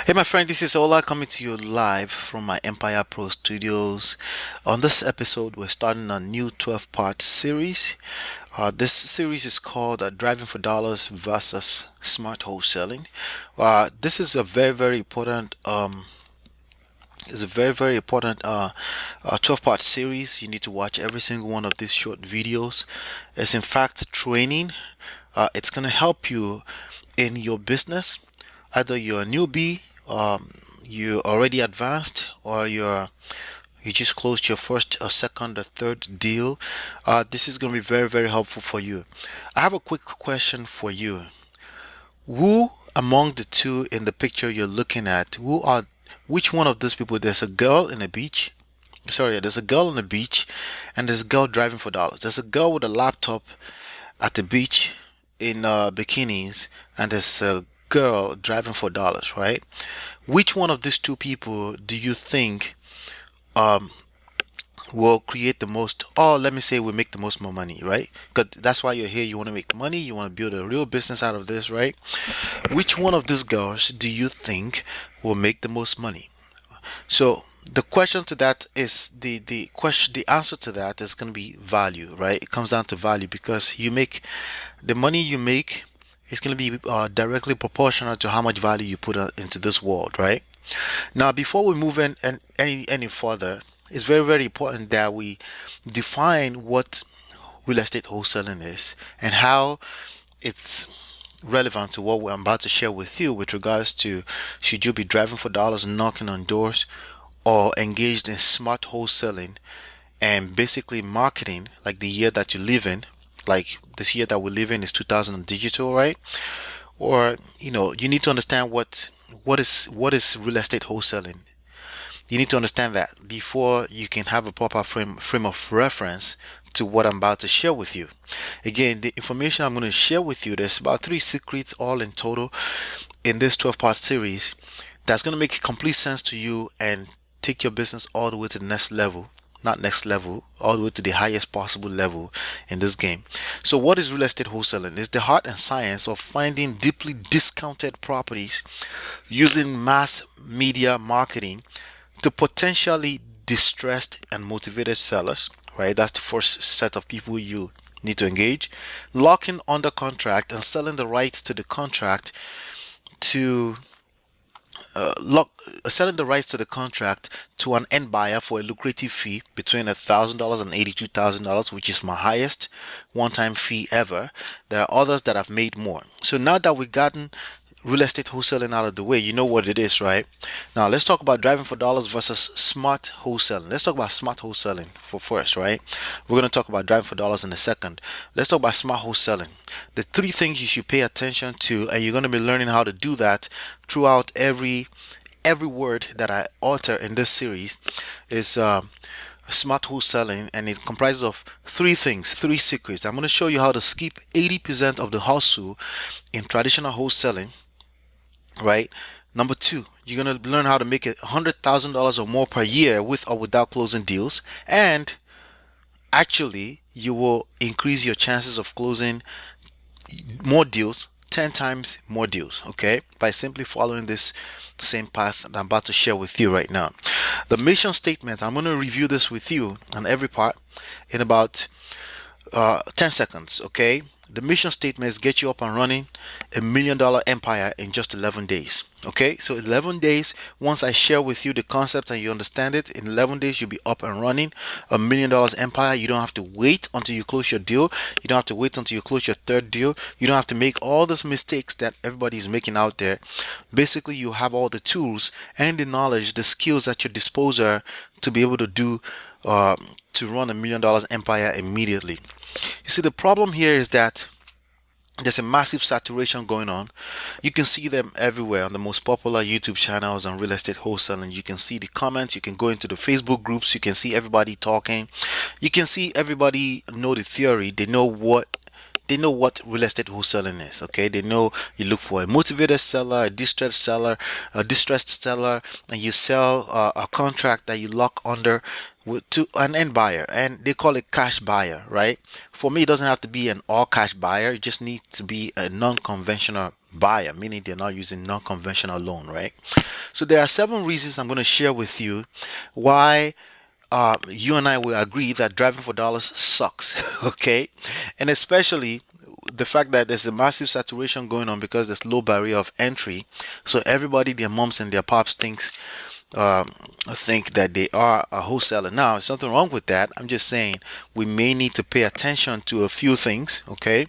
Hey, my friend, this is Ola coming to you live from my Empire Pro studios. On this episode, we're starting a new 12-part series. This series is called Driving for Dollars versus Smart Wholesaling. This is a very important is a very important 12-part series. You need to watch every single one of these short videos. It's in fact training. It's going to help you in your business. Either you're a newbie, you're already advanced, or you just closed your first or second or third deal. This is going to be very helpful for you. I have a quick question for you. Who among the two in the picture you're looking at, which one of those people? There's a girl in the beach. Sorry, there's a girl on the beach, and there's a girl driving for dollars. There's a girl with a laptop at the beach in bikinis, and there's a girl driving for dollars, right? Which one of these two people do you think um will create the most, or let me say will make the most more money, right? Because that's why you're here. You want to make money, you want to build a real business out of this, right? Which one of these girls do you think will make the most money? So the question to that is the answer to that is going to be value, right? It comes down to value because you make the money you make is going to be directly proportional to how much value you put into this world, right? Now, before we move in and any further, it's very important that we define what real estate wholesaling is and how it's relevant to what I'm about to share with you with regards to should you be driving for dollars, knocking on doors, or engaged in smart wholesaling and basically marketing like the year that you live in. Like this year that we live in is 2000 digital, right? Or you need to understand what is real estate wholesaling. You need to understand that before you can have a proper frame of reference to what I'm about to share with you. Again, the information I'm going to share with you, there's about three secrets all in total in this 12-part series that's going to make complete sense to you and take your business all the way to the next level. Not next level, all the way to the highest possible level in this game. So, what is real estate wholesaling? It's the art and science of finding deeply discounted properties using mass media marketing to potentially distressed and motivated sellers, right? That's the first set of people you need to engage. Locking under contract and selling the rights to the contract to lock selling the rights to the contract to an end buyer for a lucrative fee between $1,000 and $82,000, which is my highest one-time fee ever. There are others that have made more. So now that we've gotten real estate wholesaling out of the way, you know what it is, right? Now let's talk about driving for dollars versus smart wholesaling. Let's talk about smart wholesaling for first, right? We're going to talk about driving for dollars in a second. Let's talk about smart wholesaling. The three things you should pay attention to, and you're going to be learning how to do that throughout every word that I utter in this series is smart wholesaling, and it comprises of three things, three secrets. I'm going to show you how to skip 80% of the hustle in traditional wholesaling, right? Number two, you're going to learn how to make $100,000 or more per year with or without closing deals. And actually, you will increase your chances of closing more deals, 10 times more deals, okay? By simply following this same path that I'm about to share with you right now. The mission statement, I'm going to review this with you on every part in about 10 seconds, okay? The mission statement is get you up and running $1 million empire in just 11 days. Okay, so 11 days, once I share with you the concept and you understand it, in 11 days you'll be up and running $1 million empire. You don't have to wait until you close your deal. You don't have to wait until you close your third deal. You don't have to make all those mistakes that everybody is making out there. Basically, you have all the tools and the knowledge, the skills at your disposal to be able to do to run $1 million empire immediately. You see, the problem here is that there's a massive saturation going on. You can see them everywhere on the most popular YouTube channels on real estate wholesaling. You can see the comments. You can go into the Facebook groups. You can see everybody talking. You can see everybody know the theory. They know what real estate wholesaling is. Okay, they know you look for a motivated seller, a distressed seller, and you sell a contract that you lock under to an end buyer, and they call it cash buyer, right? For me, it doesn't have to be an all cash buyer. It just needs to be a non-conventional buyer, meaning they're not using non-conventional loan, right? So there are 7 reasons I'm going to share with you why you and I will agree that driving for dollars sucks, okay? And especially the fact that there's a massive saturation going on because there's low barrier of entry. So everybody, their moms and their pops um, think that they are a wholesaler. Now, there's nothing wrong with that. I'm just saying we may need to pay attention to a few things, okay?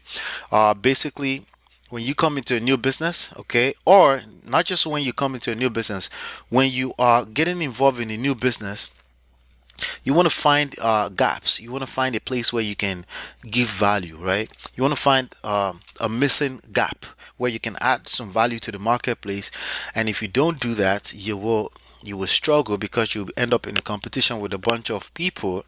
Basically, when you come into a new business, okay, or not just when you come into a new business, when you are getting involved in a new business, you want to find gaps. You want to find a place where you can give value, right? You want to find a missing gap where you can add some value to the marketplace. And if you don't do that, you will struggle because you end up in a competition with a bunch of people,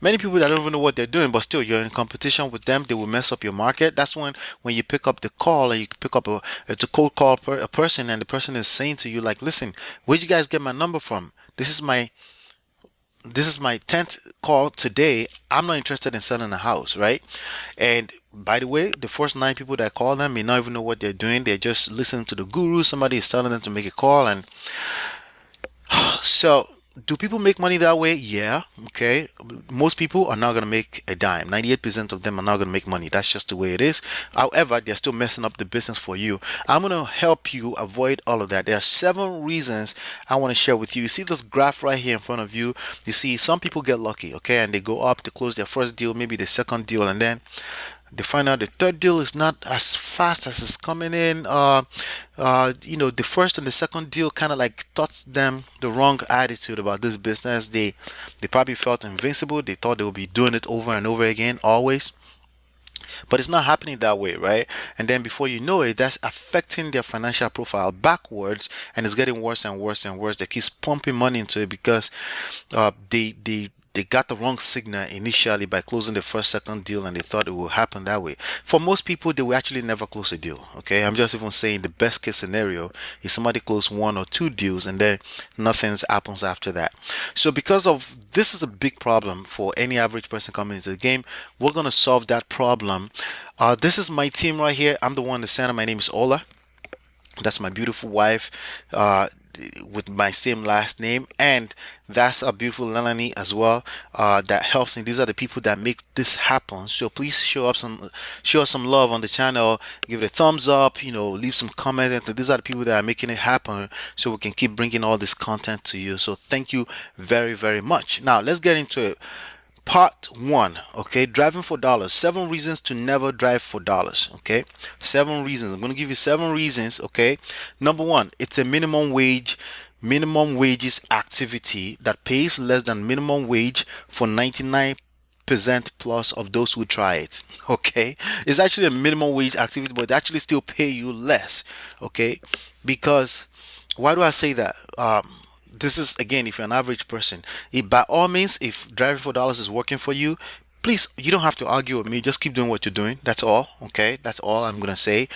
many people that don't even know what they're doing, but still you're in competition with them. They will mess up your market. That's when you pick up the call and you pick up it's a cold call a person, and the person is saying to you like, listen, where'd you guys get my number from? This is my 10th call today. I'm not interested in selling a house, right? And by the way, the first 9 people that call them may not even know what they're doing. They're just listening to the guru. Somebody is telling them to make a call. And so, do people make money that way? Yeah. Okay. Most people are not going to make a dime. 98% of them are not going to make money. That's just the way it is. However, they're still messing up the business for you. I'm going to help you avoid all of that. There are 7 reasons I want to share with you. You see this graph right here in front of you. You see, some people get lucky, okay, and they go up to close their first deal, maybe the second deal, and then they find out the third deal is not as fast as it's coming in. The first and the second deal kind of like taught them the wrong attitude about this business. They probably felt invincible. They thought they would be doing it over and over again, always. But it's not happening that way, right? And then before you know it, that's affecting their financial profile backwards, and it's getting worse and worse and worse. They keep pumping money into it because they got the wrong signal initially by closing the first second deal, and they thought it will happen that way. For most people, they will actually never close a deal. Okay, I'm just even saying the best case scenario is somebody close 1 or 2 deals and then nothing happens after that. So because of this is a big problem for any average person coming into the game, we're gonna solve that problem. This is my team right here. I'm the one in the center. My name is Ola. That's my beautiful wife, with my same last name, and that's a beautiful Melanie as well. That helps me. These are the people that make this happen. So please show us some love on the channel. Give it a thumbs up. Leave some comment. And these are the people that are making it happen, so we can keep bringing all this content to you. So thank you very, very much. Now let's get into it. Part 1, okay, driving for dollars. 7 reasons to never drive for dollars, okay? 7 reasons. I'm going to give you 7 reasons, okay? Number 1, it's a minimum wages activity that pays less than minimum wage for 99% plus of those who try it. Okay, it's actually a minimum wage activity, but they actually still pay you less. Okay, because why do I say that? This is again, if you're an average person, by all means, if driving for dollars is working for you, please, you don't have to argue with me. Just keep doing what you're doing. That's all. Okay, that's all I'm gonna say.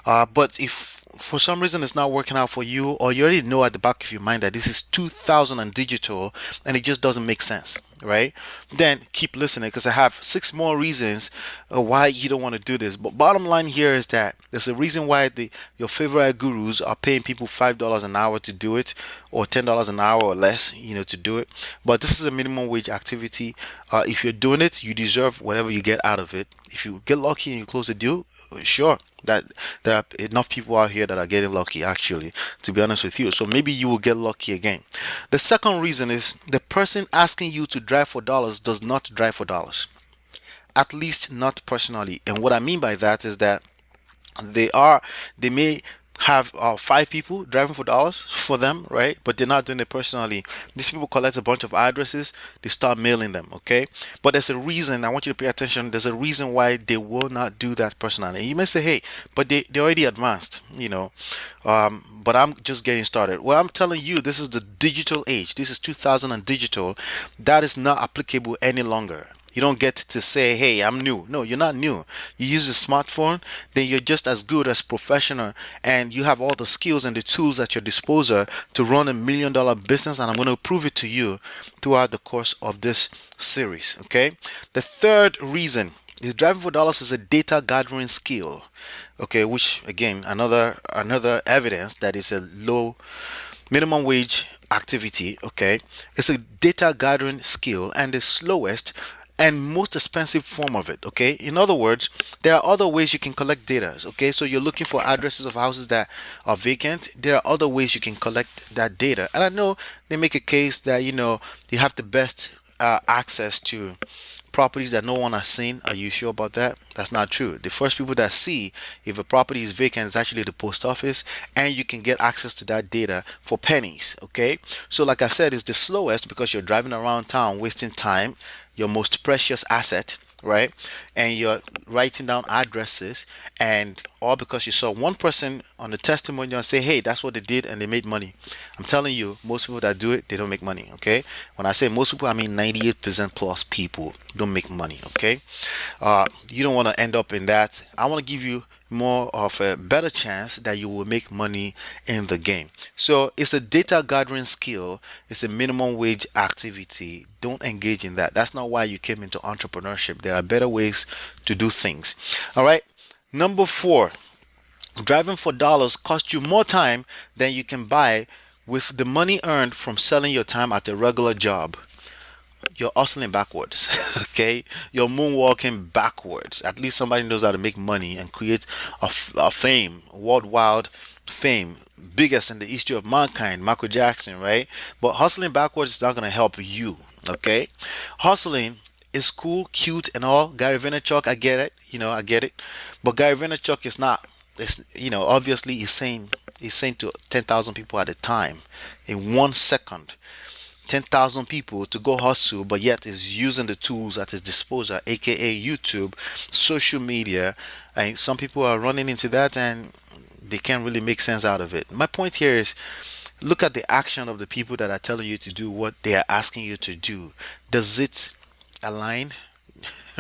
But if for some reason it's not working out for you, or you already know at the back of your mind that this is 2000 and digital and it just doesn't make sense, right? Then keep listening, because I have 6 more reasons why you don't want to do this. But bottom line here is that there's a reason why your favorite gurus are paying people $5 an hour to do it, or $10 an hour or less, to do it. But this is a minimum wage activity. If you're doing it, you deserve whatever you get out of it. If you get lucky and you close a deal, sure, that there are enough people out here that are getting lucky, actually, to be honest with you. So maybe you will get lucky again. The second reason is the person asking you to drive for dollars does not drive for dollars, at least not personally. And what I mean by that is that they may have 5 people driving for dollars for them, right? But they're not doing it personally. These people collect a bunch of addresses, they start mailing them, okay? But there's a reason. I want you to pay attention. There's a reason why they will not do that personally. And you may say, hey, but they're already advanced, but I'm just getting started. Well, I'm telling you, this is the digital age. This is 2000 and digital. That is not applicable any longer. You don't get to say, hey, I'm new. No, you're not new. You use a smartphone, then you're just as good as professional, and you have all the skills and the tools at your disposal to run $1 million business, and I'm going to prove it to you throughout the course of this series, okay? The third reason is driving for dollars is a data gathering skill. Okay, which again another evidence that is a low minimum wage activity. Okay, it's a data gathering skill and the slowest and most expensive form of it. Okay, in other words, there are other ways you can collect data. Okay, so you're looking for addresses of houses that are vacant. There are other ways you can collect that data, and I know they make a case that you have the best access to properties that no one has seen. Are you sure about that? That's not true. The first people that see if a property is vacant is actually the post office, and you can get access to that data for pennies. Okay, so like I said, it's the slowest because you're driving around town wasting time, your most precious asset, right? And you're writing down addresses, and all because you saw one person on the testimonial and say, hey, that's what they did and they made money. I'm telling you, most people that do it, they don't make money. Okay, when I say most people, I mean 98% plus people don't make money. Okay, you don't want to end up in that. I want to give you more of a better chance that you will make money in the game. So it's a data gathering skill, it's a minimum wage activity. Don't engage in that. That's not why you came into entrepreneurship. There are better ways to do things. All right, number 4, driving for dollars costs you more time than you can buy with the money earned from selling your time at a regular job. You're hustling backwards. Okay, you're moonwalking backwards. At least somebody knows how to make money and create a fame, worldwide fame, biggest in the history of mankind, Michael Jackson, right? But hustling backwards is not going to help you. Okay, hustling is cool, cute, and all. Gary Vaynerchuk, I get it. I get it. But Gary Vaynerchuk is not. It's obviously he's saying to 10,000 people at a time in 1 second. 10,000 people to go hustle, but yet is using the tools at his disposal, aka YouTube, social media. And some people are running into that and they can't really make sense out of it. My point here is look at the action of the people that are telling you to do what they are asking you to do. Does it align?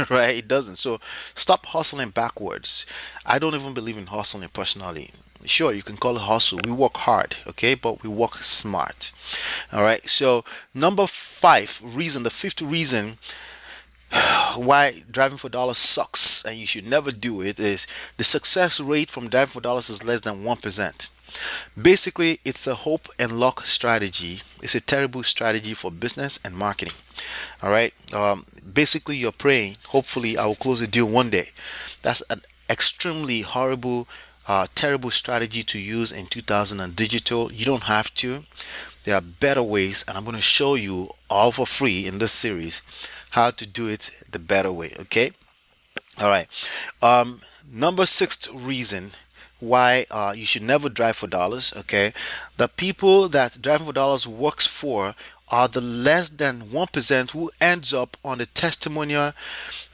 Right? It doesn't. So stop hustling backwards. I don't even believe in hustling personally. Sure, you can call it hustle. We work hard, okay, but we work smart. All right. So number 5 reason, the fifth reason why driving for dollars sucks and you should never do it is the success rate from driving for dollars is less than 1%. Basically, it's a hope and luck strategy. It's a terrible strategy for business and marketing. All right. Basically, you're praying, hopefully, I will close the deal one day. That's an extremely horrible, terrible strategy to use in 2000 and digital. You don't have to. There are better ways, and I'm going to show you all for free in this series how to do it the better way. Okay. All right. Number 6th reason why you should never drive for dollars. Okay, the people that driving for dollars works for are the less than 1% who ends up on the testimonial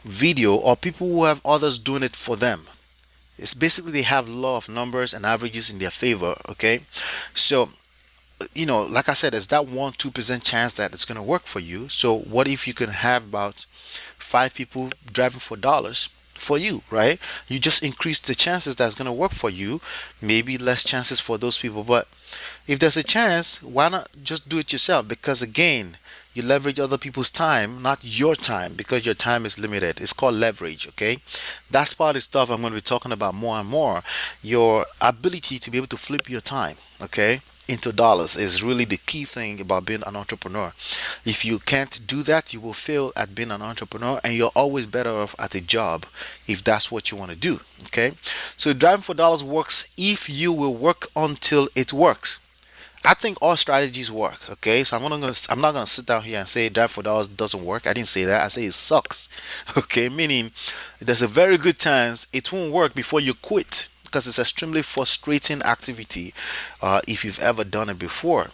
video or people who have others doing it for them. It's basically they have law of numbers and averages in their favor. Okay, so like I said, it's that 1-2% chance that it's going to work for you. So what if you can have about 5 people driving for dollars for you, right? You just increase the chances that's going to work for you. Maybe less chances for those people, but if there's a chance, why not just do it yourself? Because again, you leverage other people's time, not your time, because your time is limited. It's called leverage. Okay, that's part of the stuff I'm going to be talking about more and more. Your ability to be able to flip your time, okay, into dollars is really the key thing about being an entrepreneur. If you can't do that, you will fail at being an entrepreneur, and you're always better off at a job if that's what you want to do. Okay, so driving for dollars works if you will work until it works. I think all strategies work. Okay, so I'm not gonna sit down here and say drive for dollars doesn't work. I didn't say that. I say it sucks. Okay, meaning there's a very good chance it won't work before you quit because it's extremely frustrating activity if you've ever done it before.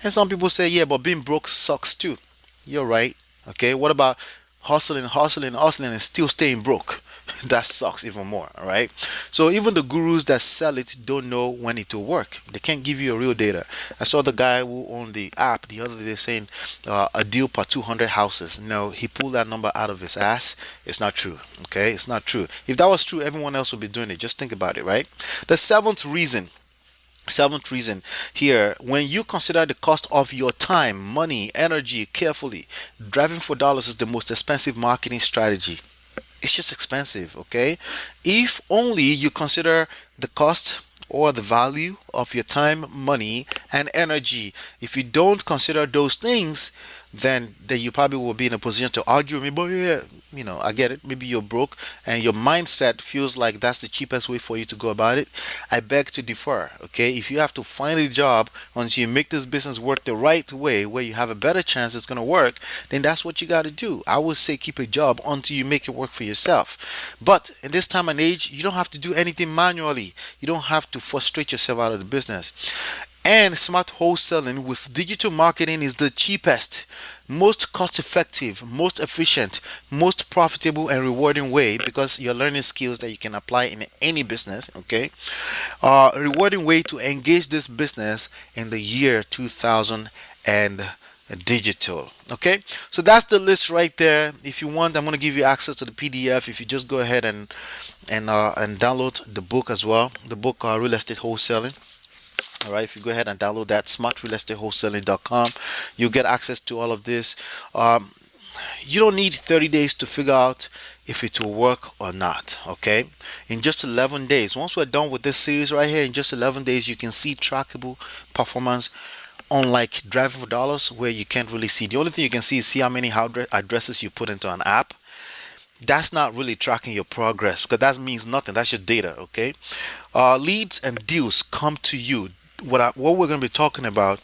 And some people say, yeah, but being broke sucks too. You're right. Okay, what about hustling, and still staying broke? That sucks even more. All right. So even the gurus that sell it don't know when it will work. They can't give you a real data. I saw the guy who owned the app the other day saying a deal per 200 houses. No, he pulled that number out of his ass. It's not true. Okay, it's not true. If that was true, everyone else would be doing it. Just think about it, right? The seventh reason here, when you consider the cost of your time, money, energy carefully, driving for dollars is the most expensive marketing strategy. It's just expensive, okay? If only you consider the cost or the value of your time, money, and energy. If you don't consider those things, then you probably will be in a position to argue with me. But yeah, I get it. Maybe you're broke and your mindset feels like that's the cheapest way for you to go about it. I beg to differ. Okay, if you have to find a job until you make this business work the right way, where you have a better chance it's gonna work, then that's what you got to do. I would say keep a job until you make it work for yourself. But in this time and age, you don't have to do anything manually. You don't have to frustrate yourself out of the business. And smart wholesaling with digital marketing is the cheapest, most cost effective, most efficient, most profitable and rewarding way, because you're learning skills that you can apply in any business. Okay, rewarding way to engage this business in the year 2000 and digital. Okay, so that's the list right there. If you want, I'm going to give you access to the PDF. If you just go ahead and download the book as well, the book Real Estate Wholesaling. All right, if you go ahead and download that, smartrealestatewholesaling.com, you'll get access to all of this. Um, you don't need 30 days to figure out if it will work or not. Okay, in just 11 days, once we're done with this series right here, in just 11 days, you can see trackable performance. Unlike driving for dollars, where you can't really see, the only thing you can see is see how many addresses you put into an app. That's not really tracking your progress, because that means nothing. That's your data. Okay, leads and deals come to you. What we're going to be talking about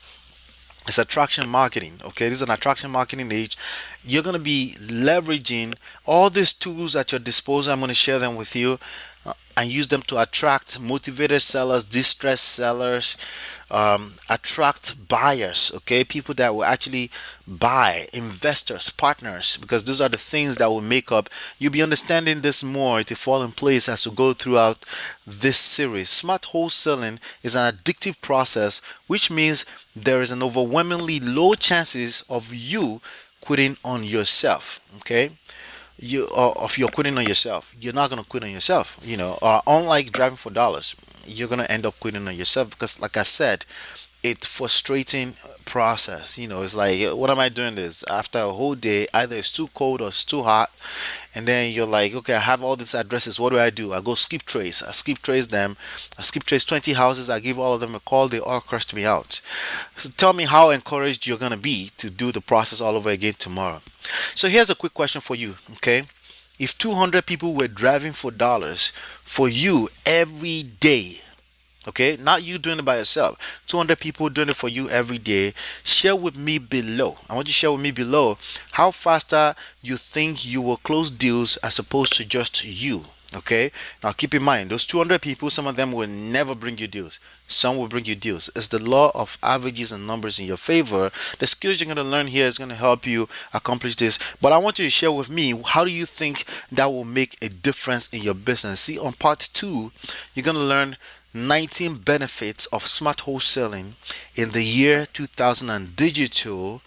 is attraction marketing. Okay, this is an attraction marketing age. You're going to be leveraging all these tools at your disposal. I'm going to share them with you, and use them to attract motivated sellers, distressed sellers, attract buyers. Okay, people that will actually buy, investors, partners, because those are the things that will make up. You'll be understanding this more to fall in place as we go throughout this series. Smart wholesaling is an addictive process, which means there is an overwhelmingly low chances of you quitting on yourself. Okay, if you're quitting on yourself, you're not going to quit on yourself. Unlike driving for dollars, you're going to end up quitting on yourself, because like I said, it's frustrating process. It's like, what am I doing this after a whole day? Either it's too cold or it's too hot, and then you're like, okay, I have all these addresses. What do? I go skip trace. I skip trace them. I skip trace 20 houses. I give all of them a call. They all cursed me out. So tell me how encouraged you're gonna be to do the process all over again tomorrow. So here's a quick question for you. Okay, if 200 people were driving for dollars for you every day, okay, not you doing it by yourself, 200 people doing it for you every day, share with me below. I want you to share with me below how faster you think you will close deals as opposed to just you. Okay, now keep in mind, those 200 people, some of them will never bring you deals, some will bring you deals. It's the law of averages and numbers in your favor. The skills you're going to learn here is going to help you accomplish this, but I want you to share with me, how do you think that will make a difference in your business? See, on part 2, you're going to learn 19 benefits of smart wholesaling in the year 2000 and digital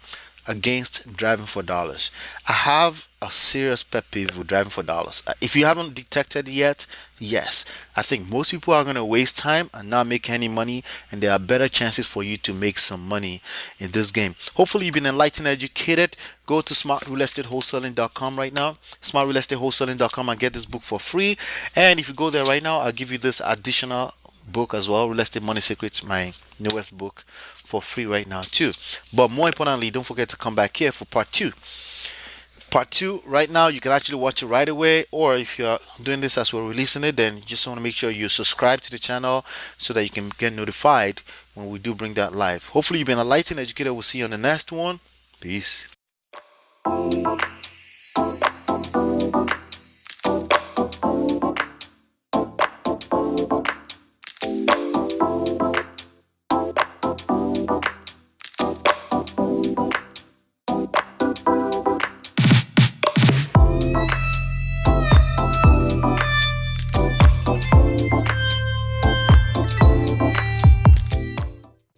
against driving for dollars. I have a serious pet peeve with driving for dollars. If you haven't detected yet, yes, I think most people are going to waste time and not make any money, and there are better chances for you to make some money in this game. Hopefully, you've been enlightened, educated. Go to smartrealestatewholesaling.com right now, smartrealestatewholesaling.com, and get this book for free. And if you go there right now, I'll give you this additional book as well, Real Estate Money Secrets, my newest book, for free right now too. But more importantly, don't forget to come back here for part 2. Part 2 right now, you can actually watch it right away, or if you're doing this as we're releasing it, then you just want to make sure you subscribe to the channel so that you can get notified when we do bring that live. Hopefully you've been enlightened, educated. We'll see you on the next one. Peace.